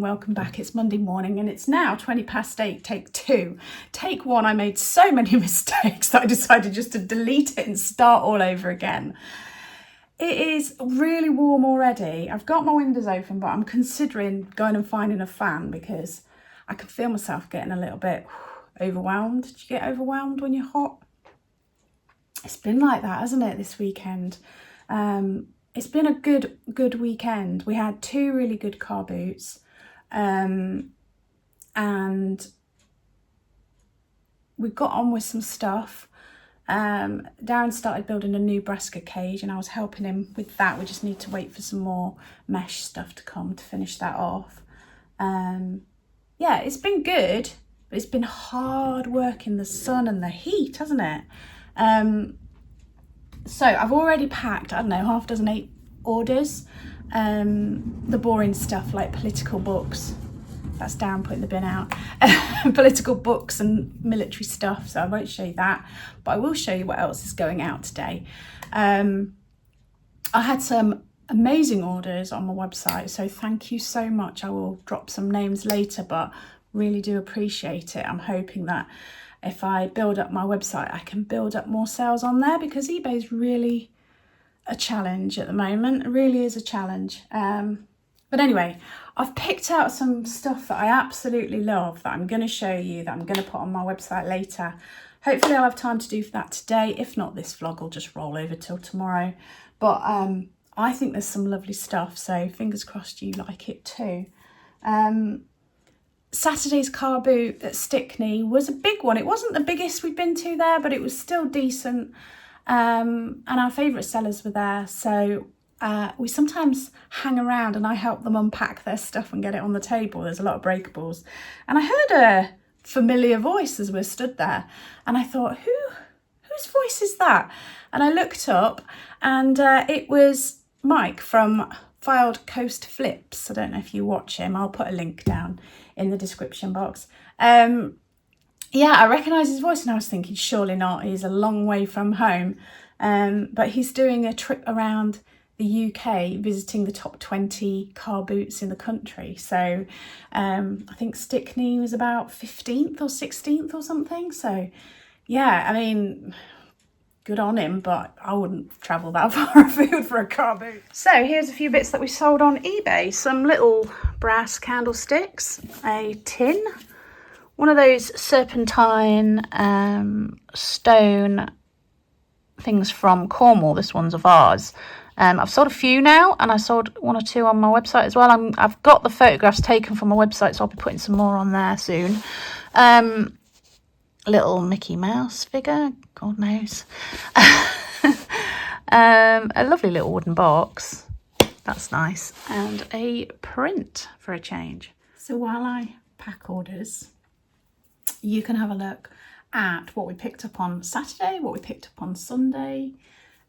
Welcome back. It's Monday morning and it's now 8:20, take 2. Take 1, I made so many mistakes that I decided just to delete it and start all over again. It is really warm already. I've got my windows open, but I'm considering going and finding a fan because I can feel myself getting a little bit overwhelmed. Did you get overwhelmed when you're hot? It's been like that, hasn't it, this weekend? It's been a good weekend. We had 2 really good car boots. And we got on with some stuff. Darren started building a new Nebraska cage and I was helping him with that. We just need to wait for some more mesh stuff to come to finish that off. Yeah, it's been good, but it's been hard work in the sun and the heat, hasn't it? So I've already packed, I don't know, 6 orders. The boring stuff like political books, that's Darren putting the bin out, political books and military stuff, so I won't show you that, but I will show you what else is going out today. I had some amazing orders on my website, so thank you so much. I will drop some names later, but really do appreciate it. I'm hoping that if I build up my website I can build up more sales on there, because eBay's really a challenge at the moment. It really is a challenge. But anyway, I've picked out some stuff that I absolutely love that I'm going to show you, that I'm going to put on my website later. Hopefully I'll have time to do that today. If not, this vlog will just roll over till tomorrow. But I think there's some lovely stuff, so fingers crossed you like it too. Saturday's car boot at Stickney was a big one. It wasn't the biggest we've been to there, but it was still decent. And our favourite sellers were there, so we sometimes hang around and I help them unpack their stuff and get it on the table. There's a lot of breakables, and I heard a familiar voice as we stood there, and I thought, whose voice is that? And I looked up, and it was Mike from Filed Coast Flips. I don't know if you watch him. I'll put a link down in the description box. Yeah, I recognised his voice and I was thinking, surely not, he's a long way from home. But he's doing a trip around the UK, visiting the top 20 car boots in the country. So I think Stickney was about 15th or 16th or something. So yeah, I mean, good on him, but I wouldn't travel that far afield for a car boot. So here's a few bits that we sold on eBay. Some little brass candlesticks, a tin, one of those serpentine stone things from Cornwall. This one's of ours. I've sold a few now, and I sold 1 or 2 on my website as well. I've got the photographs taken from my website, so I'll be putting some more on there soon. Little Mickey Mouse figure, God knows. A lovely little wooden box, that's nice, and a print for a change. So while I pack orders, you can have a look at what we picked up on Saturday, what we picked up on Sunday,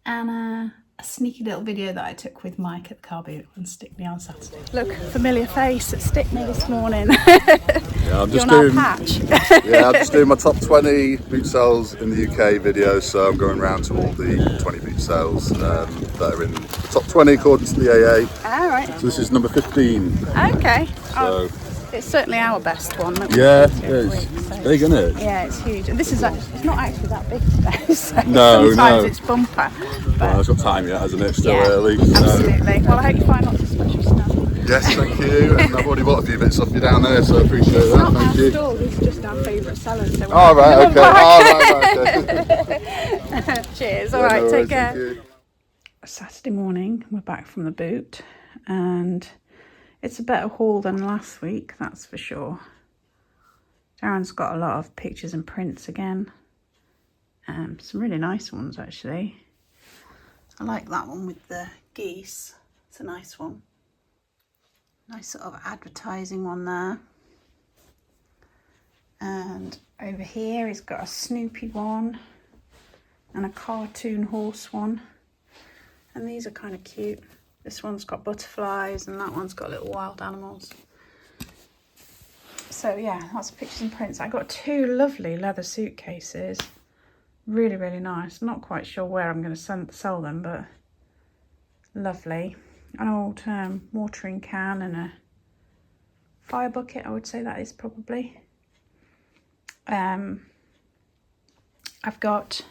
and a sneaky little video that I took with Mike at the car boot on Stickney on Saturday. Look, familiar face at Stickney this morning. Yeah, I'm just doing my top 20 boot sales in the UK video, so I'm going around to all the 20 boot sales that are in the top 20 according to the AA. All right. So this is number 15. Okay. So It's certainly our best one. Yeah, it's big, isn't it? Yeah, it's huge. And this is it's not actually that big today, so No, sometimes no. it's bumper. But Well, it's got time yet, hasn't it? Still yeah, early. absolutely. Well, I hope you find lots of special stuff. Yes, thank you. And I've already bought a few bits off you down there, so I appreciate It's that. not Thank our you. stall, it's just our favourite sellers. So All right, okay. All right, okay. Cheers. Yeah, All right, no take worries, care. thank you. Saturday morning, we're back from the boot, and it's a better haul than last week, that's for sure. Darren's got a lot of pictures and prints again. Some really nice ones, actually. I like that one with the geese. It's a nice one. Nice sort of advertising one there. And over here he's got a Snoopy one and a cartoon horse one. And these are kind of cute. This one's got butterflies and that one's got little wild animals. So yeah, lots of pictures and prints. I got 2 lovely leather suitcases. Really, really nice. Not quite sure where I'm going to sell them, but lovely. An old watering can and a fire bucket, I would say that is probably. I've got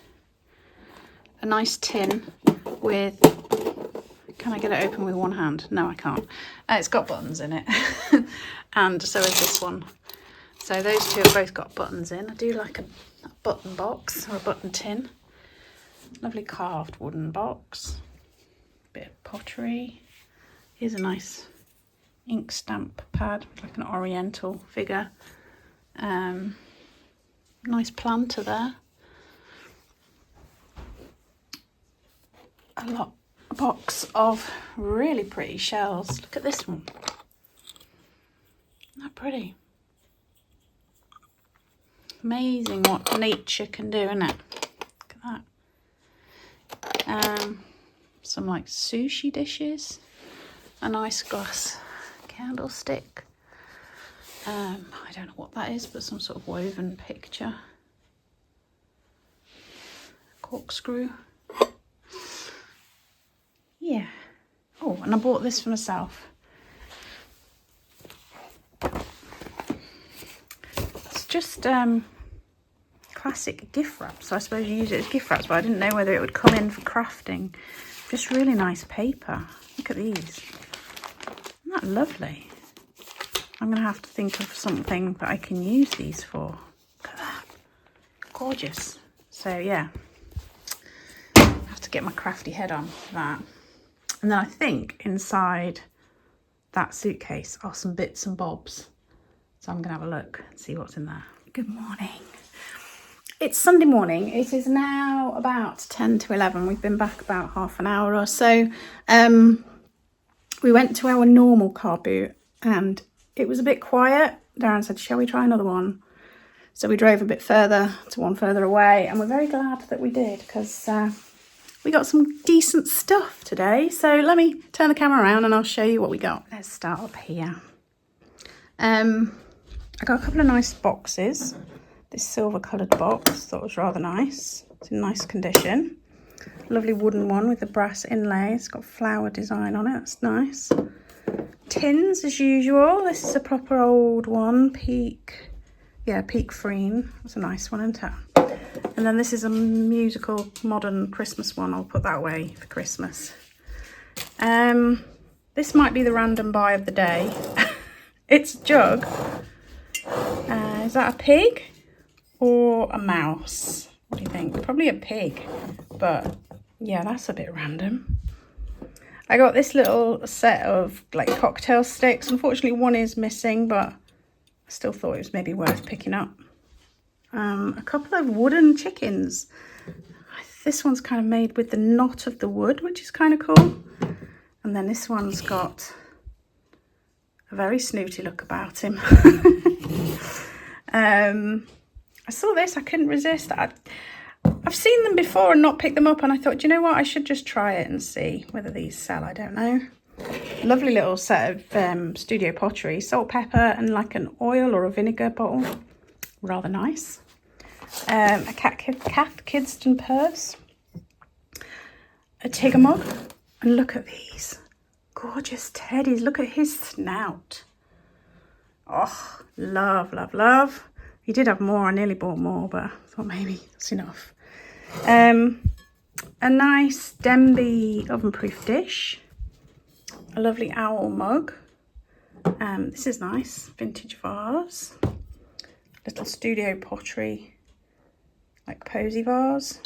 a nice tin with, can I get it open with one hand? No, I can't. It's got buttons in it. And so is this one. So those 2 have both got buttons in. I do like a button box or a button tin. Lovely carved wooden box. Bit of pottery. Here's a nice ink stamp pad, like an oriental figure. Nice planter there. A box of really pretty shells. Look at this one. Isn't that pretty? Amazing what nature can do, isn't it? Look at that. Some like sushi dishes. A nice glass candlestick. I don't know what that is, but some sort of woven picture. Corkscrew. Yeah. Oh, and I bought this for myself. It's just classic gift wrap, so I suppose you use it as gift wraps, but I didn't know whether it would come in for crafting. Just really nice paper. Look at these. Isn't that lovely? I'm going to have to think of something that I can use these for. Look at that. Gorgeous. So yeah, I have to get my crafty head on for that. And then I think inside that suitcase are some bits and bobs. So I'm going to have a look and see what's in there. Good morning. It's Sunday morning. It is now about 10 to 11. We've been back about half an hour or so. We went to our normal car boot and it was a bit quiet. Darren said, shall we try another one? So we drove a bit further to one further away, and we're very glad that we did because we got some decent stuff today. So let me turn the camera around and I'll show you what we got. Let's start up here. I got a couple of nice boxes. This silver coloured box, thought was rather nice. It's in nice condition. Lovely wooden one with the brass inlay. It's got flower design on it, that's nice. Tins as usual. This is a proper old one, Peak Freen. That's a nice one, isn't it? And then this is a musical modern Christmas one. I'll put that away for Christmas. This might be the random buy of the day. It's a jug. Is that a pig or a mouse? What do you think? Probably a pig, but yeah, that's a bit random. I got this little set of like cocktail sticks. Unfortunately, one is missing, but I still thought it was maybe worth picking up. A couple of wooden chickens. This one's kind of made with the knot of the wood, which is kind of cool. And then this one's got a very snooty look about him. I saw this, I couldn't resist. I've seen them before and not picked them up, and I thought, do you know what, I should just try it and see whether these sell. I don't know. Lovely little set of studio pottery, salt, pepper, and like an oil or a vinegar bottle. Rather nice. A cat Kidston purse, a Tigger mug, and look at these gorgeous teddies. Look at his snout. Oh, love, love, love. He did have more. I nearly bought more, but I thought maybe that's enough. A nice Denby oven-proof dish. A lovely owl mug. This is nice. Vintage vase. Little studio pottery, like posy vase.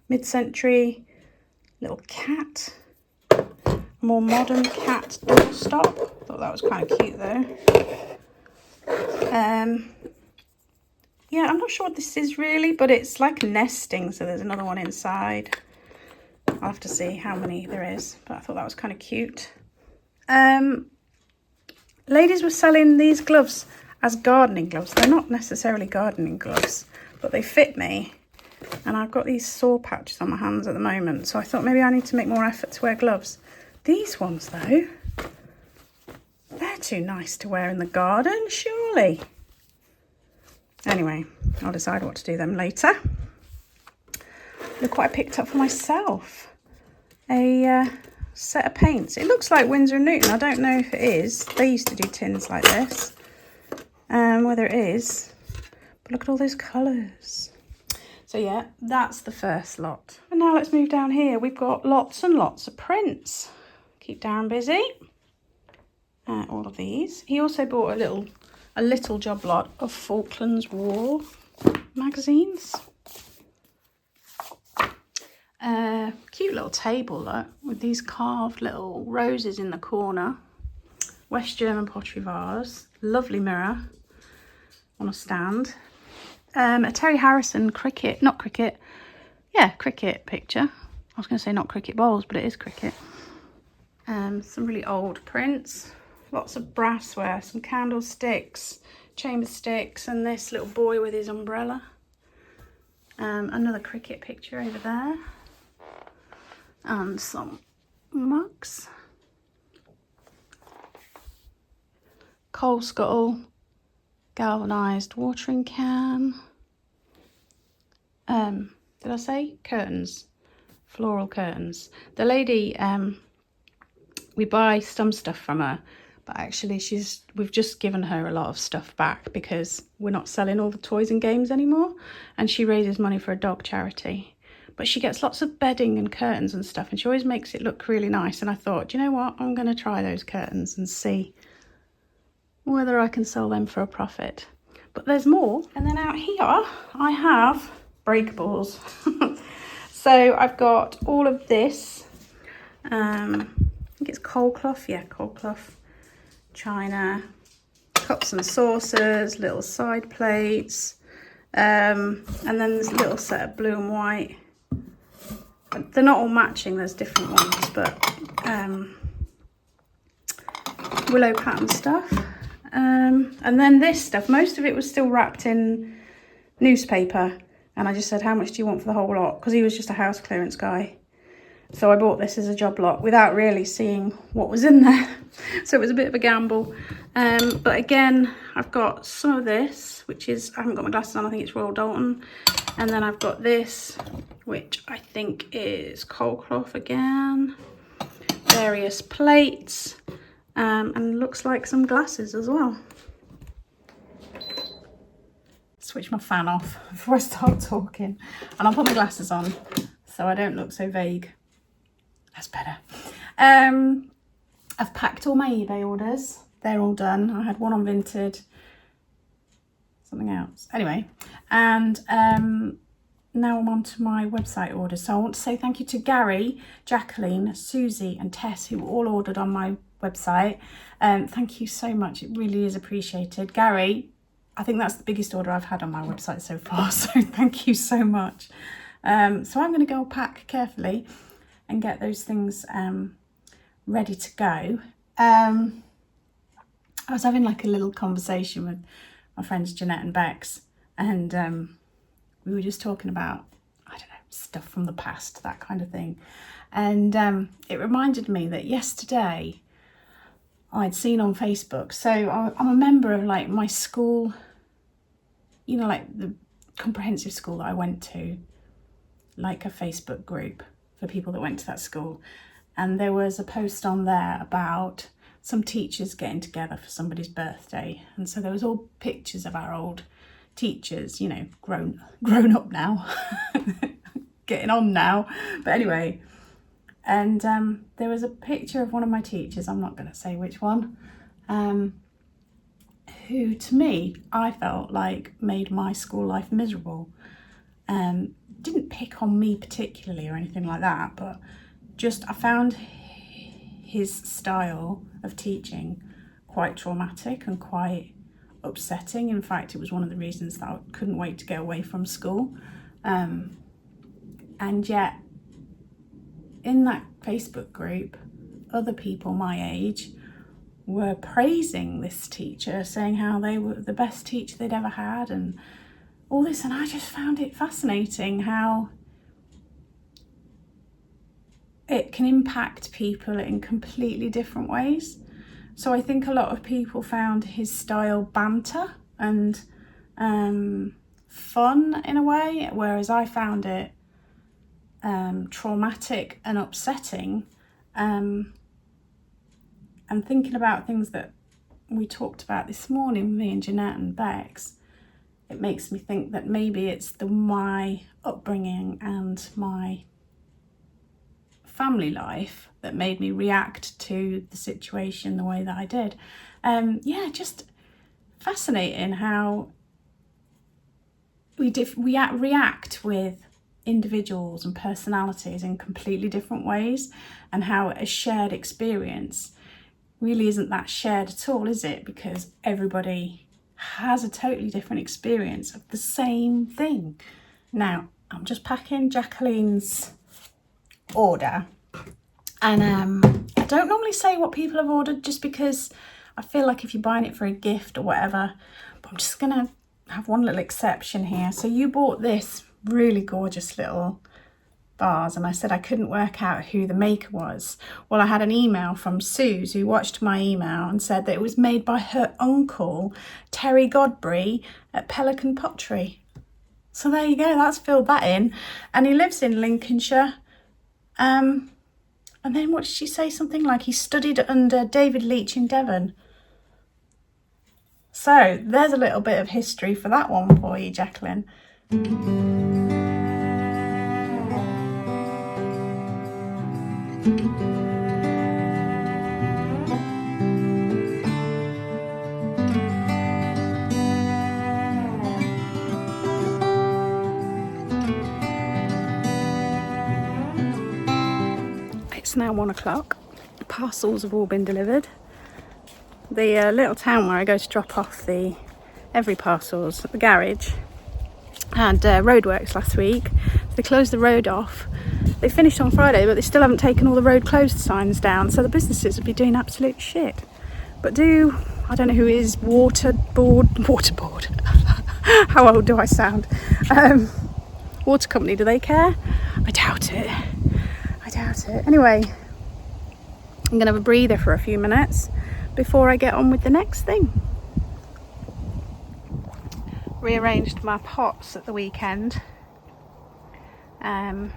Mid-century little cat. More modern cat doorstop. Thought that was kind of cute though. Yeah, I'm not sure what this is really, but it's like nesting, so there's another one inside. I'll have to see how many there is, but I thought that was kind of cute. Ladies were selling these gloves as gardening gloves. They're not necessarily gardening gloves, but they fit me. And I've got these sore patches on my hands at the moment, so I thought maybe I need to make more effort to wear gloves. These ones though, they're too nice to wear in the garden, surely. Anyway, I'll decide what to do them later. Look what I picked up for myself. A set of paints. It looks like Winsor & Newton. I don't know if it is. They used to do tins like this. Whether it is. But look at all those colours. So yeah, that's the first lot. And now let's move down here. We've got lots and lots of prints. Keep Darren busy. All of these. He also bought a little job lot of Falklands War magazines. Cute little table look, with these carved little roses in the corner. West German pottery vase. Lovely mirror on a stand. A Terry Harrison cricket picture. I was going to say not cricket bowls, but it is cricket. Some really old prints. Lots of brassware, some candlesticks, chamber sticks, and this little boy with his umbrella. Another cricket picture over there. And some mugs. Coal scuttle, galvanised watering can. Did I say curtains? Floral curtains. The lady, we buy some stuff from her, but actually we've just given her a lot of stuff back because we're not selling all the toys and games anymore, and she raises money for a dog charity. But she gets lots of bedding and curtains and stuff, and she always makes it look really nice. And I thought, do you know what? I'm going to try those curtains and see whether I can sell them for a profit. But there's more. And then out here, I have breakables. So I've got all of this. I think it's coal cloth. Yeah, coal cloth. China. Cups and saucers. Little side plates. And then this little set of blue and white. They're not all matching, there's different ones, but willow pattern stuff. And then this stuff, most of it was still wrapped in newspaper, and I just said, how much do you want for the whole lot? Because he was just a house clearance guy. So I bought this as a job lot without really seeing what was in there. So it was a bit of a gamble. But again, I've got some of this, which is, I haven't got my glasses on, I think it's Royal Dalton. And then I've got this, which I think is coal cloth again. Various plates, and looks like some glasses as well. Switch my fan off before I start talking. And I'll put my glasses on so I don't look so vague. That's better. I've packed all my eBay orders. They're all done. I had one on Vinted, something else. Anyway, and now I'm on to my website orders. So I want to say thank you to Gary, Jacqueline, Susie and Tess, who all ordered on my website. Thank you so much. It really is appreciated. Gary, I think that's the biggest order I've had on my website so far. So thank you so much. So I'm going to go pack carefully and get those things ready to go. I was having like a little conversation with my friends Jeanette and Bex, and we were just talking about, I don't know, stuff from the past, that kind of thing. And it reminded me that yesterday I'd seen on Facebook, so I'm a member of like my school, you know, like the comprehensive school that I went to, like a Facebook group for people that went to that school. And there was a post on there about some teachers getting together for somebody's birthday, and so there was all pictures of our old teachers, you know, grown up now, getting on now. But anyway, and there was a picture of one of my teachers, I'm not going to say which one, who to me, I felt like made my school life miserable. Didn't pick on me particularly or anything like that, but just I found his style of teaching quite traumatic and quite upsetting. In fact, it was one of the reasons that I couldn't wait to get away from school. And yet, in that Facebook group, other people my age were praising this teacher, saying how they were the best teacher they'd ever had and all this, and I just found it fascinating how it can impact people in completely different ways. So I think a lot of people found his style banter and fun in a way, whereas I found it traumatic and upsetting. And thinking about things that we talked about this morning, me and Jeanette and Bex, it makes me think that maybe it's my upbringing and my family life that made me react to the situation the way that I did. Yeah, just fascinating how we react with individuals and personalities in completely different ways, and how a shared experience really isn't that shared at all, is it? Because everybody has a totally different experience of the same thing. Now, I'm just packing Jacqueline's order, and I don't normally say what people have ordered just because I feel like if you're buying it for a gift or whatever, but I'm just gonna have one little exception here. So you bought this really gorgeous little vase, and I said I couldn't work out who the maker was. Well, I had an email from Suze who watched my email and said that it was made by her uncle Terry Godbury at Pelican Pottery. So there you go, that's filled that in. And he lives in Lincolnshire. And then what did she say? Something like he studied under David Leach in Devon. So there's a little bit of history for that one for you, Jacqueline. It's now 1 o'clock. The parcels have all been delivered. The little town where I go to drop off every parcels at the garage had roadworks last week. They closed the road off. They finished on Friday, but they still haven't taken all the road closed signs down, so the businesses would be doing absolute shit. But I don't know who is waterboard how old do I sound? Water company, do they care? I doubt it. Anyway, I'm gonna have a breather for a few minutes before I get on with the next thing. Rearranged my pots at the weekend. I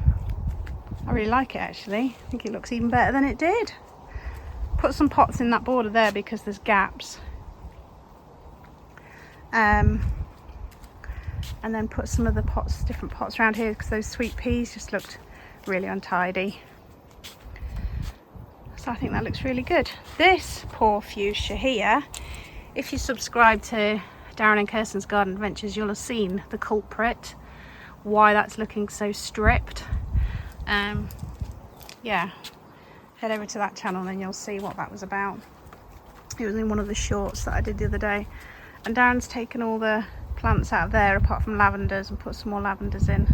really like it actually. I think it looks even better than it did. Put some pots in that border there because there's gaps. And then put some of the pots, different pots around here because those sweet peas just looked really untidy. So I think that looks really good. This poor fuchsia here, if you subscribe to Darren and Kirsten's Garden Adventures, you'll have seen the culprit, why that's looking so stripped. Yeah, head over to that channel and you'll see what that was about. It was in one of the shorts that I did the other day. And Darren's taken all the plants out of there apart from lavenders and put some more lavenders in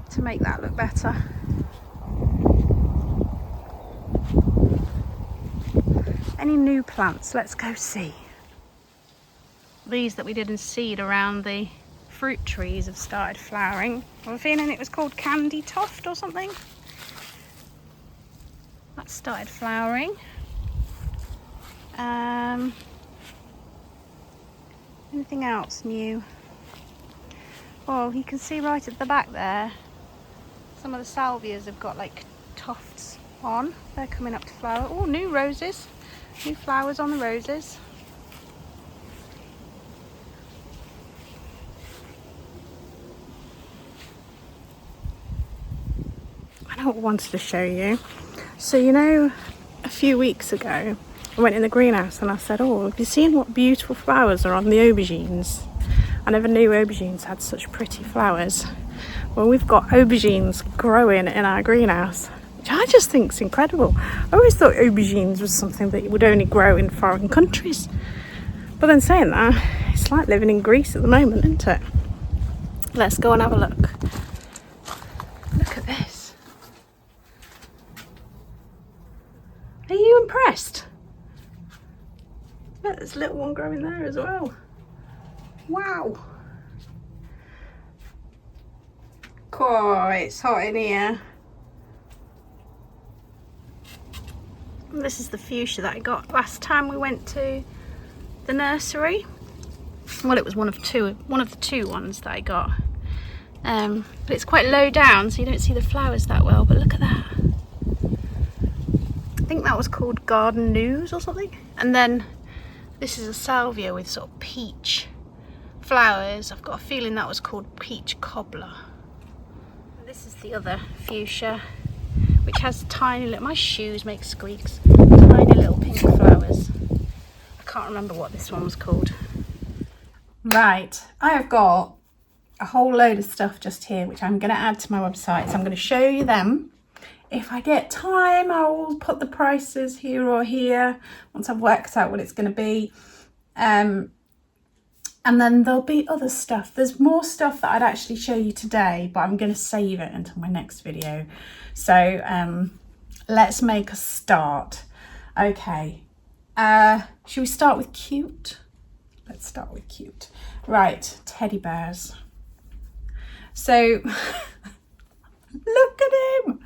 to make that look better. Any new plants? Let's go see. These that we did in seed around the fruit trees have started flowering. I have a feeling it was called Candy Toft or something. That started flowering. Anything else new? Well, you can see right at the back there, some of the salvias have got like tufts on. They're coming up to flower. Oh, new roses. New flowers on the roses. I know what I wanted to show you. So you know, a few weeks ago I went in the greenhouse and I said, oh, have you seen what beautiful flowers are on the aubergines? I never knew aubergines had such pretty flowers. Well, we've got aubergines growing in our greenhouse, which I just think is incredible. I always thought aubergines was something that would only grow in foreign countries. But then saying that, it's like living in Greece at the moment, isn't it? Let's go and have a look. Look at this. Are you impressed? Look, there's a little one growing there as well. Wow. Oh, it's hot in here. This is the fuchsia that I got last time we went to the nursery. Well, it was one of the two ones that I got. But it's quite low down, so you don't see the flowers that well. But look at that. I think that was called Garden News or something. And then this is a salvia with sort of peach flowers. I've got a feeling that was called Peach Cobbler. This is the other fuchsia, which has tiny little, my shoes make squeaks, tiny little pink flowers. I can't remember what this one was called. Right, I have got a whole load of stuff just here, which I'm going to add to my website. So I'm going to show you them. If I get time, I will put the prices here or here once I've worked out what it's going to be. And then there'll be other stuff. There's more stuff that I'd actually show you today, but I'm going to save it until my next video. So let's make a start. Okay. Should we start with cute? Let's start with cute. Right, teddy bears. So look at him.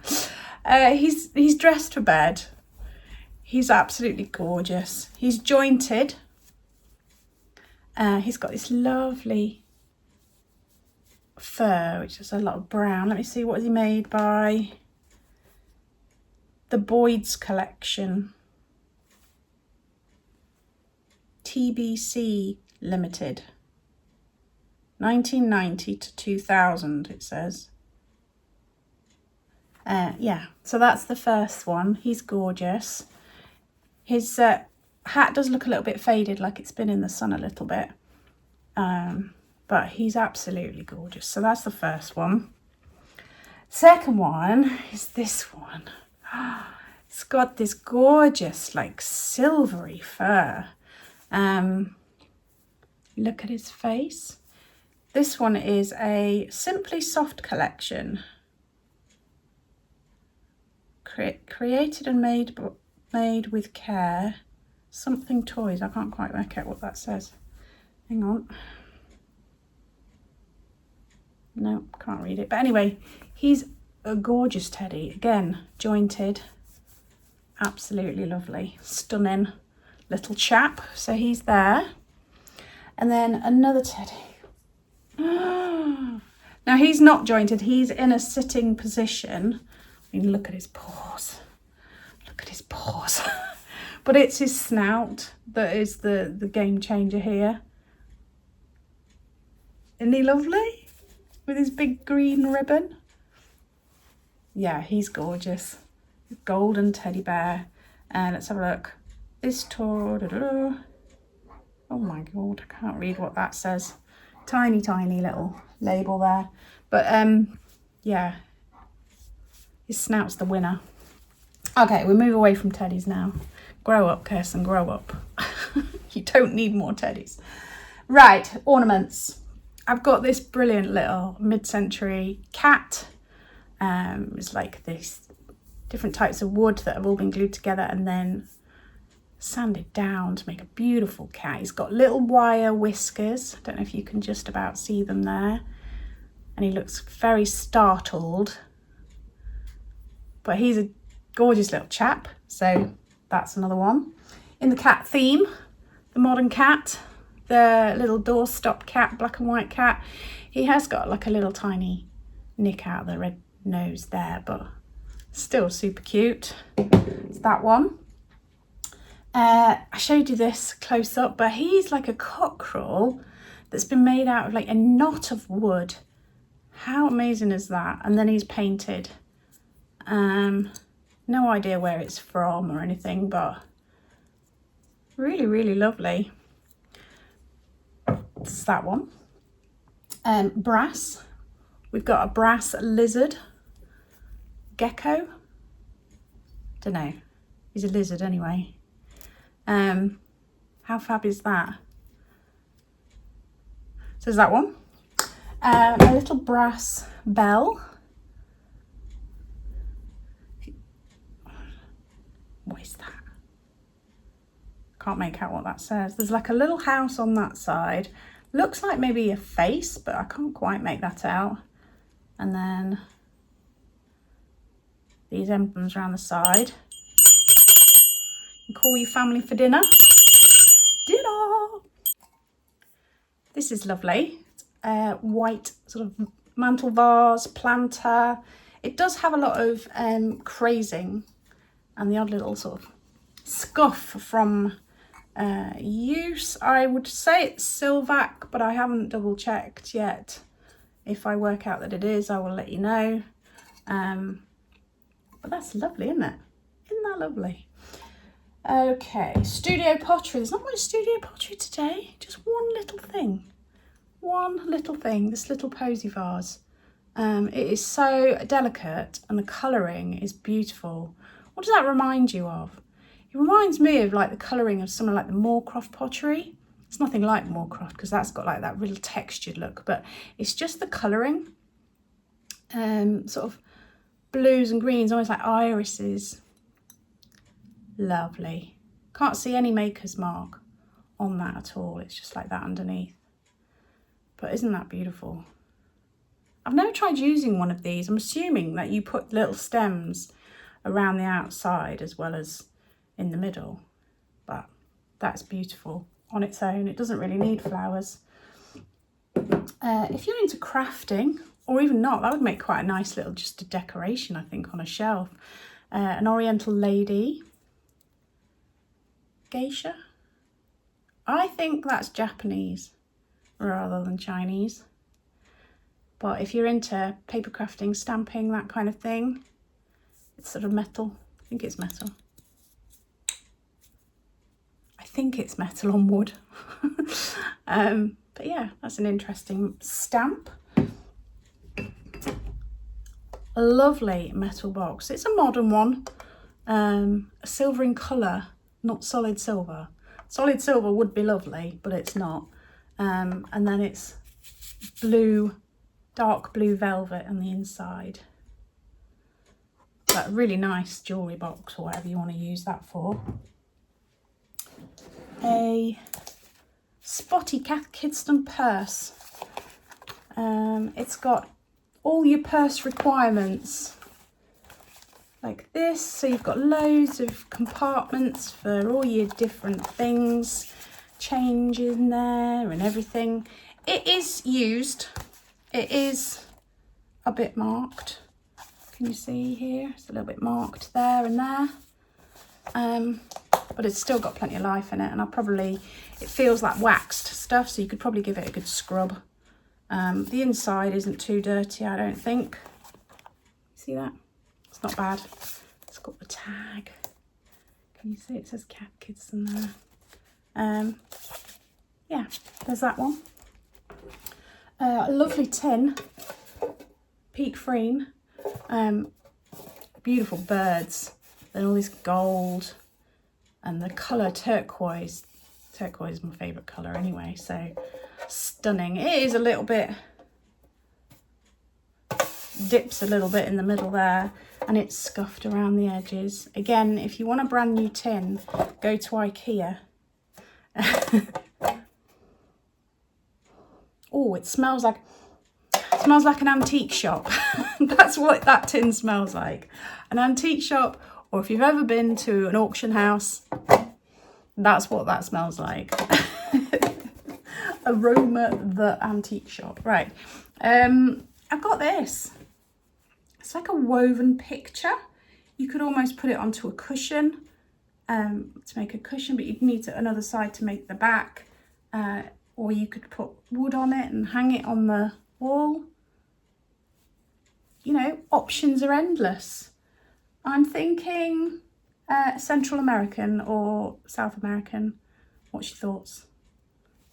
He's dressed for bed. He's absolutely gorgeous. He's jointed. He's got this lovely fur, which is a lot of brown. Let me see, what is he made by? The Boyd's Collection. TBC Limited. 1990 to 2000, it says. Yeah, so that's the first one. He's gorgeous. His hat does look a little bit faded, like it's been in the sun a little bit, but he's absolutely gorgeous. So that's the first one. Second one is this one. It's got this gorgeous, like, silvery fur. Look at his face. This one is a Simply Soft collection, created and made with care. Something toys. I can't quite work out what that says. Hang on. No, can't read it. But anyway, he's a gorgeous teddy. Again, jointed. Absolutely lovely. Stunning little chap. So he's there. And then another teddy. Now he's not jointed. He's in a sitting position. I mean, look at his paws. Look at his paws. But it's his snout that is the game changer here. Isn't he lovely? With his big green ribbon. Yeah, he's gorgeous. Golden teddy bear. And let's have a look. This tour. Oh my God, I can't read what that says. Tiny, tiny little label there. But yeah, his snout's the winner. Okay, we move away from teddies now. Grow up, Kirsten, grow up. You don't need more teddies. Right, ornaments. I've got this brilliant little mid-century cat. It's like this different types of wood that have all been glued together and then sanded down to make a beautiful cat. He's got little wire whiskers. I don't know if you can just about see them there. And he looks very startled. But he's a gorgeous little chap. So that's another one. In the cat theme, the modern cat, the little doorstop cat, black and white cat. He has got like a little tiny nick out of the red nose there, but still super cute. It's that one. I showed you this close up, but he's like a cockerel that's been made out of like a knot of wood. How amazing is that? And then he's painted. No idea where it's from or anything, but really, really lovely. It's that one. Brass. We've got a brass lizard. Gecko. Don't know. He's a lizard anyway. How fab is that? So there's that one. A little brass bell. What is that? Can't make out what that says. There's like a little house on that side. Looks like maybe a face, but I can't quite make that out. And then these emblems around the side. And call your family for dinner. Dinner! This is lovely. White sort of mantle vase, planter. It does have a lot of crazing and the odd little sort of scuff from use. I would say it's Silvac, but I haven't double checked yet. If I work out that it is, I will let you know. But that's lovely, isn't it? Isn't that lovely? Okay, studio pottery. There's not much studio pottery today. Just one little thing. One little thing. This little posy vase. It is so delicate and the colouring is beautiful. What does that remind you of? It reminds me of like the colouring of something like the Moorcroft pottery. It's nothing like Moorcroft because that's got like that real textured look, but it's just the colouring. Sort of blues and greens, almost like irises. Lovely. Can't see any maker's mark on that at all. It's just like that underneath. But isn't that beautiful? I've never tried using one of these. I'm assuming that you put little stems around the outside as well as in the middle, but that's beautiful on its own. It doesn't really need flowers. If you're into crafting, or even not, that would make quite a nice little just a decoration, I think, on a shelf. An oriental lady. Geisha. I think that's Japanese rather than Chinese. But if you're into paper crafting, stamping, that kind of thing, it's sort of metal. I think it's metal. I think it's metal on wood. But yeah, that's an interesting stamp. A lovely metal box. It's a modern one. A silver in colour, not solid silver. Solid silver would be lovely, but it's not. And then it's blue, dark blue velvet on the inside. But a really nice jewellery box or whatever you want to use that for. A spotty Kidston purse. It's got all your purse requirements like this. So you've got loads of compartments for all your different things, change in there and everything. It is used. It is a bit marked. Can you see here? It's a little bit marked there and there. But it's still got plenty of life in it, and it feels like waxed stuff, so you could probably give it a good scrub. The inside isn't too dirty, I don't think. See that? It's not bad. It's got the tag. Can you see it says Cat Kids in there? Yeah, there's that one. A lovely tin, Peak Freen. Beautiful birds. Then all this gold and the colour turquoise. Turquoise is my favourite colour anyway, so stunning. It is a little bit, dips a little bit in the middle there, and it's scuffed around the edges. Again, if you want a brand new tin, go to IKEA. Oh, it smells like an antique shop. That's what that tin smells like. An antique shop, or if you've ever been to an auction house, that's what that smells like. Aroma the antique shop. Right. I've got this. It's like a woven picture. You could almost put it onto a cushion. to make a cushion, but you'd need another side to make the back, or you could put wood on it and hang it on the wall. You know, options are endless. I'm thinking Central American or South American. What's your thoughts?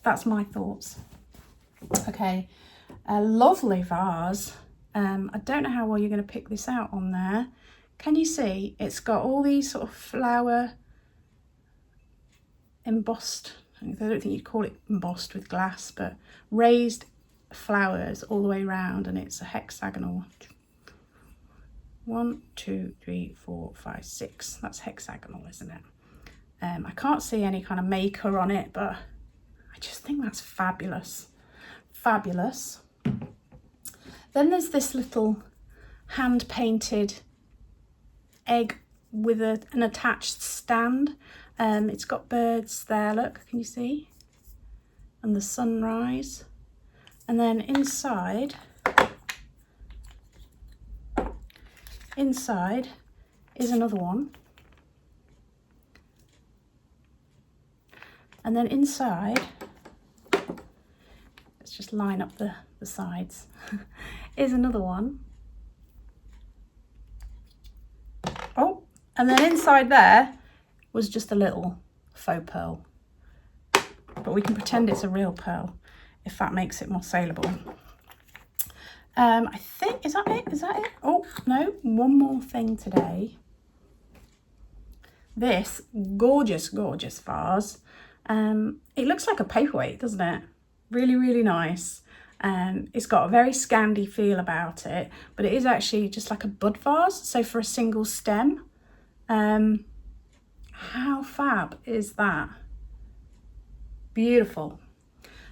That's my thoughts. Okay, a lovely vase. I don't know how well you're going to pick this out on there. Can you see? It's got all these sort of flower embossed, I don't think you'd call it embossed with glass, but raised flowers all the way around, and it's a hexagonal. 1, 2, 3, 4, 5, 6. That's hexagonal, isn't it? I can't see any kind of maker on it, but I just think that's fabulous. Fabulous. Then there's this little hand-painted egg with an attached stand. It's got birds there, look, can you see? And the sunrise. And then inside is another one. And then inside, let's just line up the sides, is another one. Oh, and then inside there was just a little faux pearl. But we can pretend it's a real pearl if that makes it more saleable. I think, is that it? Is that it? Oh, no, one more thing today. This gorgeous, gorgeous vase. It looks like a paperweight, doesn't it? Really, really nice. It's got a very Scandi feel about it, but it is actually just like a bud vase, so for a single stem. How fab is that? Beautiful.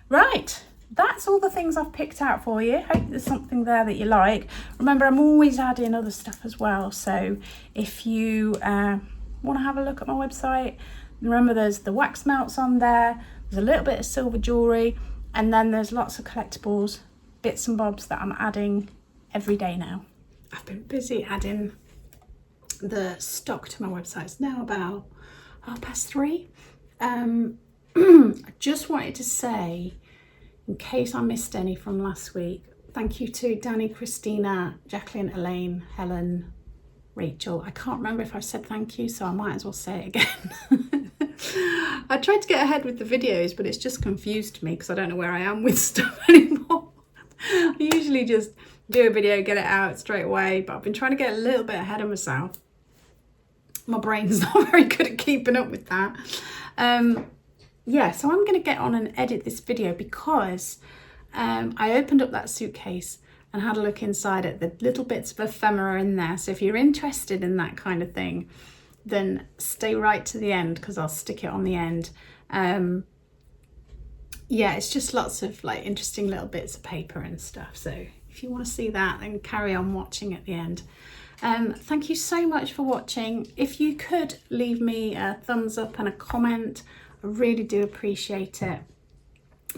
Right, that's all the things I've picked out for you. Hope there's something there that you like. Remember, I'm always adding other stuff as well, so if you want to have a look at my website, remember there's the wax melts on there, there's a little bit of silver jewellery, and then there's lots of collectibles, bits and bobs that I'm adding every day now. I've been busy adding the stock to my website. It's now about 3:30. I just wanted to say, in case I missed any from last week, thank you to Danny, Christina, Jacqueline, Elaine, Helen, Rachel. I can't remember if I said thank you, so I might as well say it again. I tried to get ahead with the videos, but it's just confused me because I don't know where I am with stuff anymore. I usually just do a video, get it out straight away, but I've been trying to get a little bit ahead of myself. My brain's not very good at keeping up with that. Yeah, so I'm going to get on and edit this video because I opened up that suitcase and had a look inside at the little bits of ephemera in there. So if you're interested in that kind of thing, then stay right to the end because I'll stick it on the end. Yeah, it's just lots of like interesting little bits of paper and stuff. So if you want to see that, then carry on watching at the end. Thank you so much for watching. If you could leave me a thumbs up and a comment, I really do appreciate it.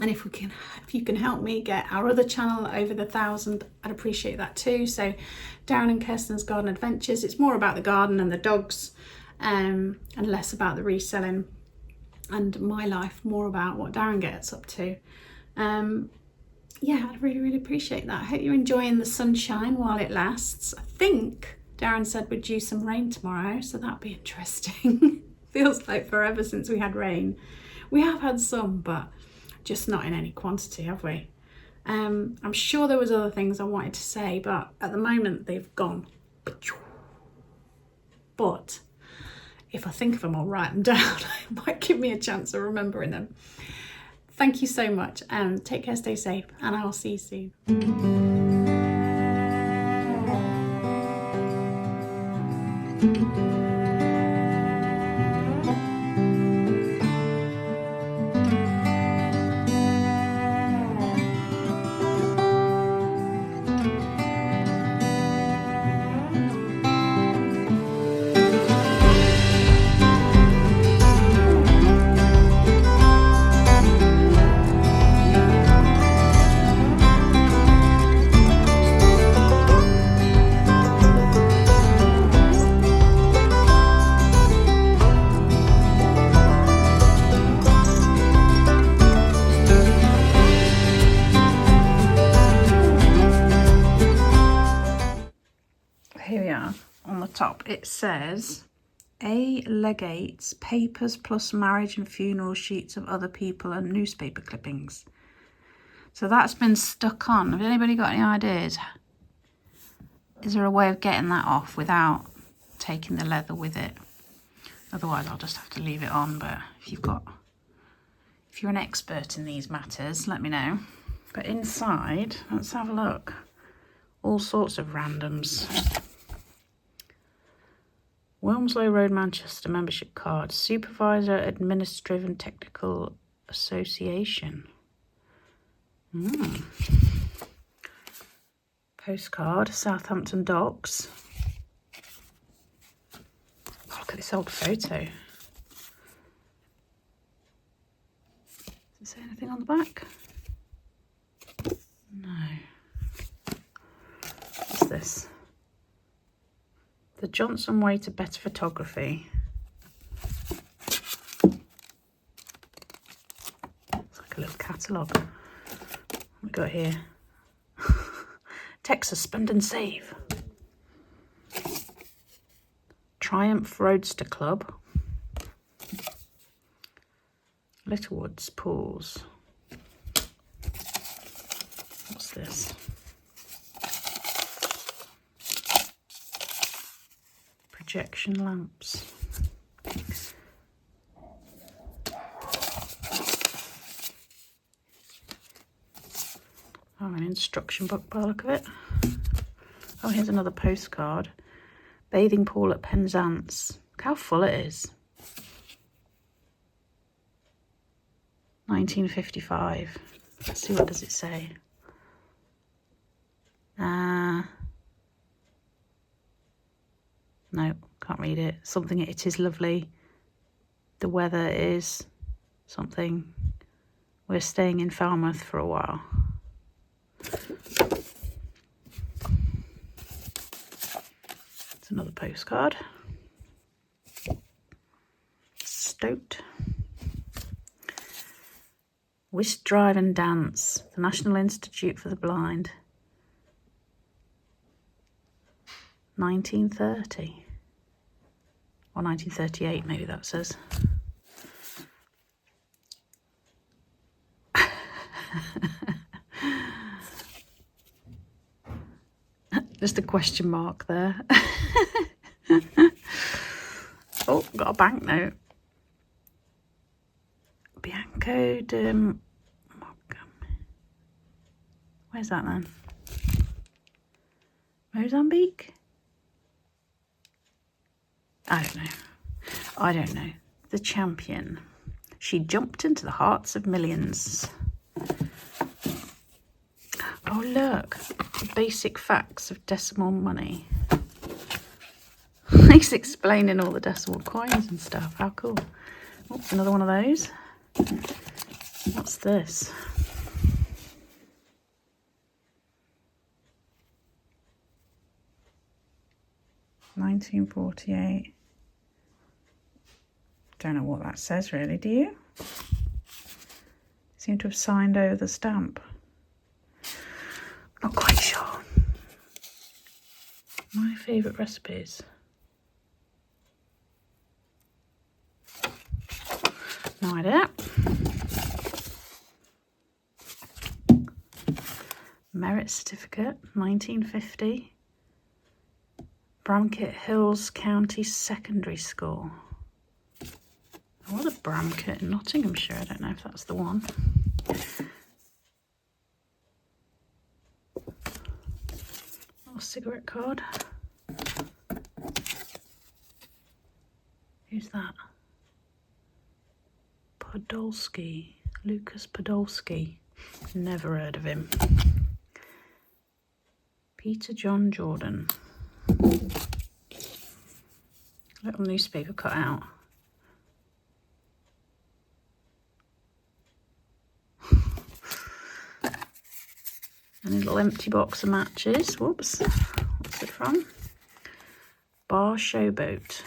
And if you can help me get our other channel over the 1,000, I'd appreciate that too. So Darren and Kirsten's Garden Adventures, it's more about the garden and the dogs, and less about the reselling, and my life more about what Darren gets up to. Yeah, I'd really, really appreciate that. I hope you're enjoying the sunshine while it lasts. I think Darren said we're due some rain tomorrow, so that'd be interesting. Feels like forever since we had rain. We have had some, but just not in any quantity, have we? I'm sure there was other things I wanted to say, but at the moment they've gone. But if I think of them, I'll write them down. It might give me a chance of remembering them. Thank you so much, and take care, stay safe, and I will see you soon. top. It says A. legates, papers plus marriage and funeral sheets of other people and newspaper clippings. So that's been stuck on. Have anybody got any ideas? Is there a way of getting that off without taking the leather with it? Otherwise I'll just have to leave it on, but if you're an expert in these matters, let me know. But inside, let's have a look. All sorts of randoms. Wilmslow Road, Manchester membership card. Supervisor, Administrative and Technical Association. Postcard, Southampton Docks. Oh, look at this old photo. Does it say anything on the back? No. What's this? The Johnson Way to Better Photography. It's like a little catalogue. What we got here? Texas Spend and Save. Triumph Roadster Club. Littlewoods Pools. What's this? Projection lamps. Oh, an instruction book by the look of it. Oh, here's another postcard. Bathing pool at Penzance. Look how full it is. 1955. Let's see, what does it say? No, can't read it. Something, it is lovely. The weather is something. We're staying in Falmouth for a while. It's another postcard. Stoked. Whist, Drive and Dance. The National Institute for the Blind. 1930. Or 1938, maybe that says. Just a question mark there. Oh, got a banknote. Bianco de Where's that then? Mozambique? I don't know. The champion. She jumped into the hearts of millions. Oh, look. The basic facts of decimal money. He's explaining all the decimal coins and stuff. How cool. Oh, another one of those. What's this? $1948. Don't know what that says really, do you? Seem to have signed over the stamp. Not quite sure. My favourite recipes. No idea. Merit certificate, 1950. Bramket Hills County Secondary School. I was a Bramket in Nottinghamshire. I don't know if that's the one. Oh, cigarette card. Who's that? Podolsky. Lucas Podolsky. Never heard of him. Peter John Jordan. Little newspaper cut out. And a little empty box of matches. Whoops. What's it from? Bar Showboat.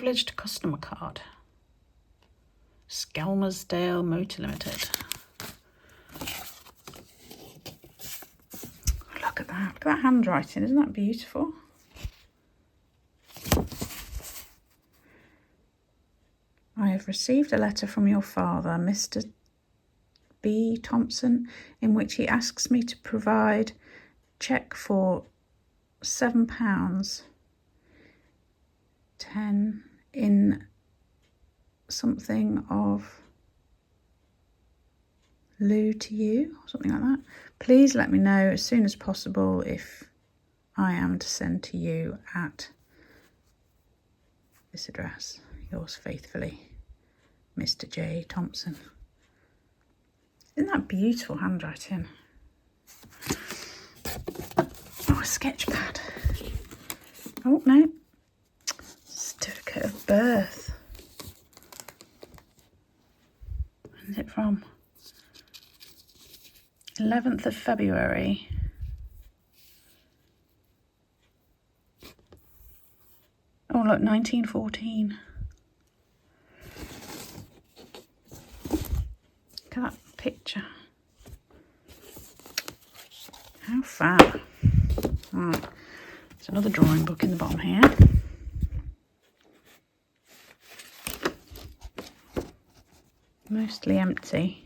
privileged customer card. Skelmersdale Motor Limited. Look at that. Look at that handwriting. Isn't that beautiful? I have received a letter from your father, Mr. B. Thompson, in which he asks me to provide cheque for £7.10 in something of lieu to you, or something like that. Please let me know as soon as possible if I am to send to you at this address. Yours faithfully, Mr. J. Thompson. Isn't that beautiful handwriting? Oh, a sketch pad. Oh, no. Certificate of birth. When's it from? 11th of February. Oh, look, 1914. Look at that picture. How fab. Right, there's another drawing book in the bottom here. Mostly empty.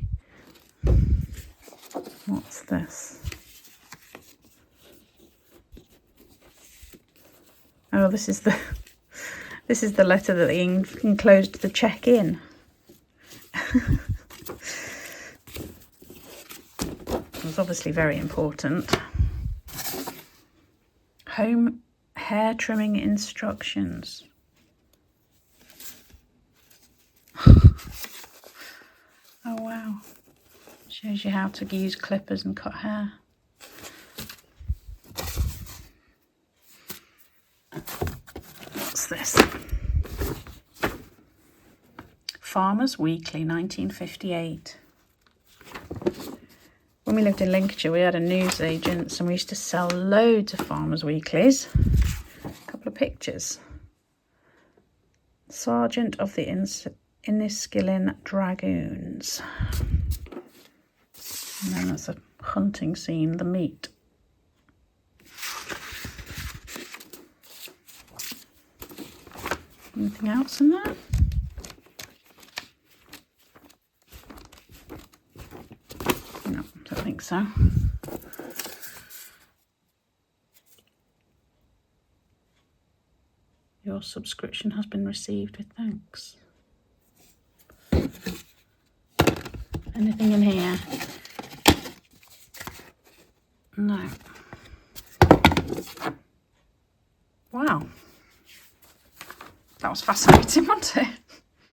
What's this? Oh, this is the letter that they enclosed the cheque in. It was obviously very important. Home hair trimming instructions. Oh wow. Shows you how to use clippers and cut hair. What's this? Farmers Weekly, 1958. When we lived in Lincolnshire, we had a newsagents and we used to sell loads of Farmers Weeklies. A couple of pictures. Sergeant of the Inniskillen Dragoons. And then there's a hunting scene, the meat. Anything else in there? No, don't think so. Your subscription has been received with thanks. Anything in here? No. Wow. That was fascinating, wasn't it?